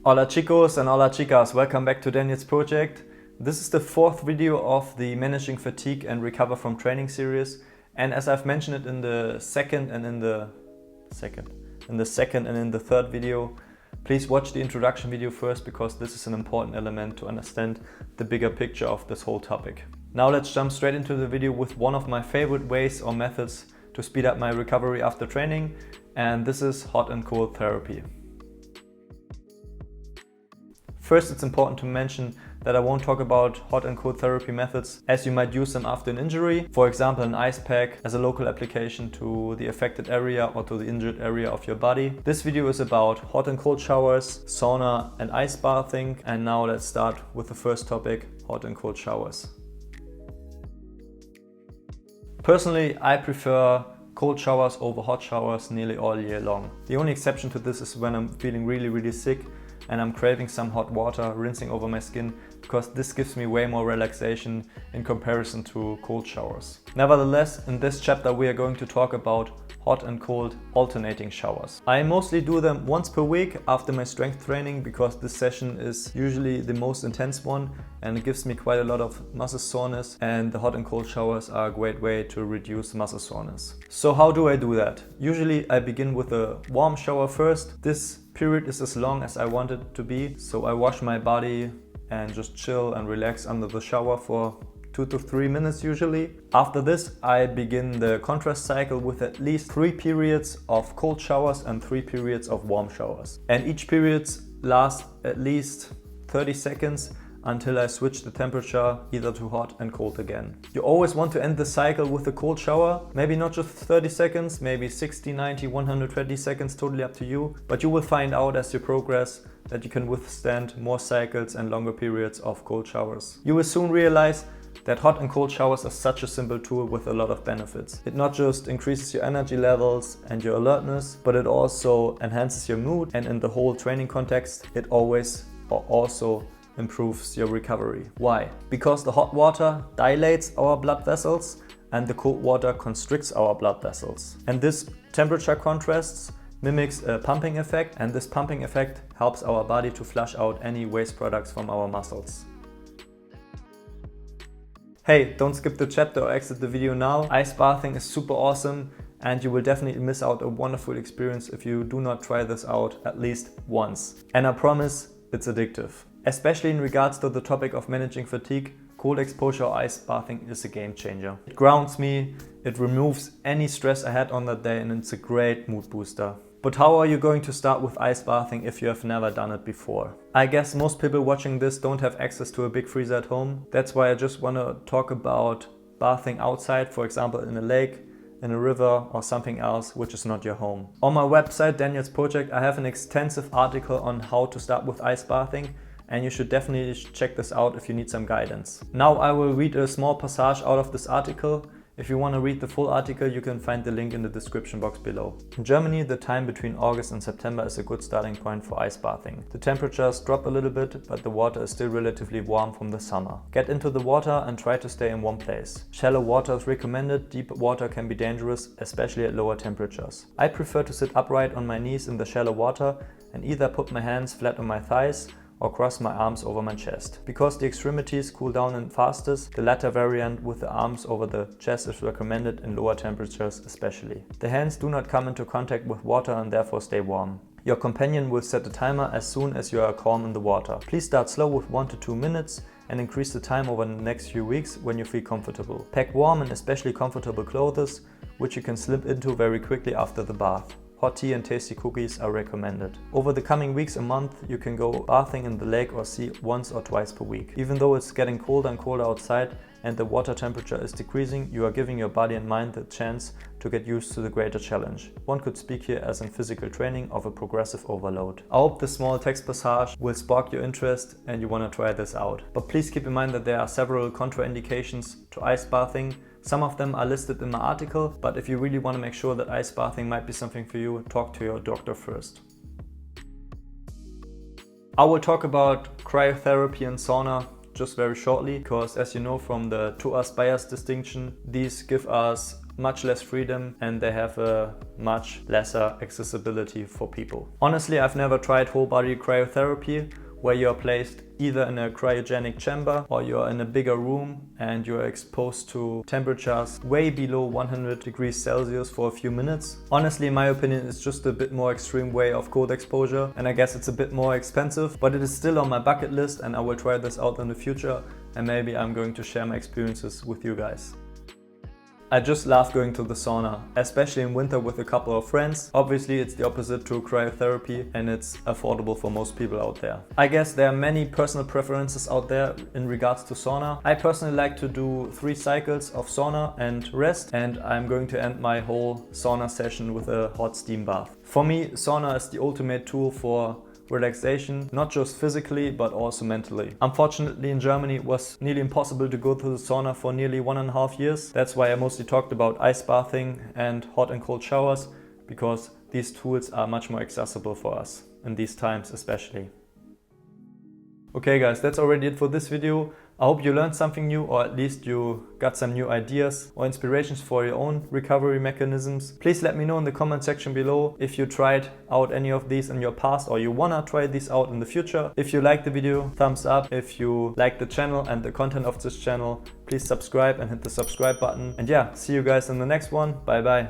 Hola chicos and hola chicas, welcome back to Daniel's project. This is the fourth video of the Managing Fatigue and Recover from Training series. And as I've mentioned it in the second and in the third video, please watch the introduction video first because this is an important element to understand the bigger picture of this whole topic. Now let's jump straight into the video with one of my favorite ways or methods to speed up my recovery after training, and this is hot and cold therapy. First, it's important to mention that I won't talk about hot and cold therapy methods as you might use them after an injury. For example, an ice pack as a local application to the affected area or to the injured area of your body. This video is about hot and cold showers, sauna and ice bathing. And now let's start with the first topic, hot and cold showers. Personally, I prefer cold showers over hot showers nearly all year long. The only exception to this is when I'm feeling really sick and I'm craving some hot water, rinsing over my skin, because this gives me way more relaxation in comparison to cold showers. Nevertheless, in this chapter we are going to talk about hot and cold alternating showers. I mostly do them once per week after my strength training because this session is usually the most intense one and it gives me quite a lot of muscle soreness, and the hot and cold showers are a great way to reduce muscle soreness. So how do I do that? Usually I begin with a warm shower first. This period is as long as I want it to be, so I wash my body and just chill and relax under the shower for 2 to 3 minutes usually. After this, I begin the contrast cycle with at least 3 periods of cold showers and 3 periods of warm showers. And each period lasts at least 30 seconds until I switch the temperature either to hot and cold again. You always want to end the cycle with a cold shower, maybe not just 30 seconds, maybe 60, 90, 120 seconds, totally up to you. But you will find out as you progress that you can withstand more cycles and longer periods of cold showers. You will soon realize that hot and cold showers are such a simple tool with a lot of benefits. It not just increases your energy levels and your alertness, but it also enhances your mood, and in the whole training context, it always or also improves your recovery. Why? Because the hot water dilates our blood vessels and the cold water constricts our blood vessels. And this temperature contrasts mimics a pumping effect, and this pumping effect helps our body to flush out any waste products from our muscles. Hey, don't skip the chapter or exit the video now. Ice bathing is super awesome and you will definitely miss out a wonderful experience if you do not try this out at least once. And I promise it's addictive. Especially in regards to the topic of managing fatigue, cold exposure or ice bathing is a game changer. It grounds me, it removes any stress I had on that day, and it's a great mood booster. But how are you going to start with ice bathing if you have never done it before? I guess most people watching this don't have access to a big freezer at home. That's why I just want to talk about bathing outside, for example in a lake, in a river or something else which is not your home. On my website, Daniel's Project, I have an extensive article on how to start with ice bathing, and you should definitely check this out if you need some guidance. Now I will read a small passage out of this article. If you want to read the full article, you can find the link in the description box below. In Germany, the time between August and September is a good starting point for ice bathing. The temperatures drop a little bit, but the water is still relatively warm from the summer. Get into the water and try to stay in one place. Shallow water is recommended. Deep water can be dangerous, especially at lower temperatures. I prefer to sit upright on my knees in the shallow water and either put my hands flat on my thighs or cross my arms over my chest. Because the extremities cool down in fastest, the latter variant with the arms over the chest is recommended in lower temperatures especially. The hands do not come into contact with water and therefore stay warm. Your companion will set a timer as soon as you are calm in the water. Please start slow with 1 to 2 minutes and increase the time over the next few weeks when you feel comfortable. Pack warm and especially comfortable clothes, which you can slip into very quickly after the bath. Hot tea and tasty cookies are recommended. Over the coming weeks and month, you can go bathing in the lake or sea once or twice per week. Even though it's getting colder and colder outside and the water temperature is decreasing, you are giving your body and mind the chance to get used to the greater challenge. One could speak here as in physical training of a progressive overload. I hope this small text passage will spark your interest and you want to try this out. But please keep in mind that there are several contraindications to ice bathing. Some of them are listed in my article, but if you really want to make sure that ice bathing might be something for you, talk to your doctor first. I will talk about cryotherapy and sauna just very shortly, because as you know from the to us bias distinction, these give us much less freedom and they have a much lesser accessibility for people. Honestly, I've never tried whole body cryotherapy, where you're placed either in a cryogenic chamber or you're in a bigger room and you're exposed to temperatures way below 100 degrees Celsius for a few minutes. Honestly, in my opinion, it's just a bit more extreme way of cold exposure, and I guess it's a bit more expensive, but it is still on my bucket list and I will try this out in the future, and maybe I'm going to share my experiences with you guys. I just love going to the sauna, especially in winter with a couple of friends. Obviously, it's the opposite to cryotherapy and it's affordable for most people out there. I guess there are many personal preferences out there in regards to sauna. I personally like to do 3 cycles of sauna and rest, and I'm going to end my whole sauna session with a hot steam bath. For me, sauna is the ultimate tool for relaxation, not just physically but also mentally. Unfortunately, in Germany it was nearly impossible to go to the sauna for nearly 1.5 years. That's why I mostly talked about ice bathing and hot and cold showers, because these tools are much more accessible for us in these times especially. Okay guys, that's already it for this video. I hope you learned something new, or at least you got some new ideas or inspirations for your own recovery mechanisms. Please let me know in the comment section below if you tried out any of these in your past or you wanna try these out in the future. If you liked the video, thumbs up. If you like the channel and the content of this channel, please subscribe and hit the subscribe button. And yeah, see you guys in the next one. Bye bye.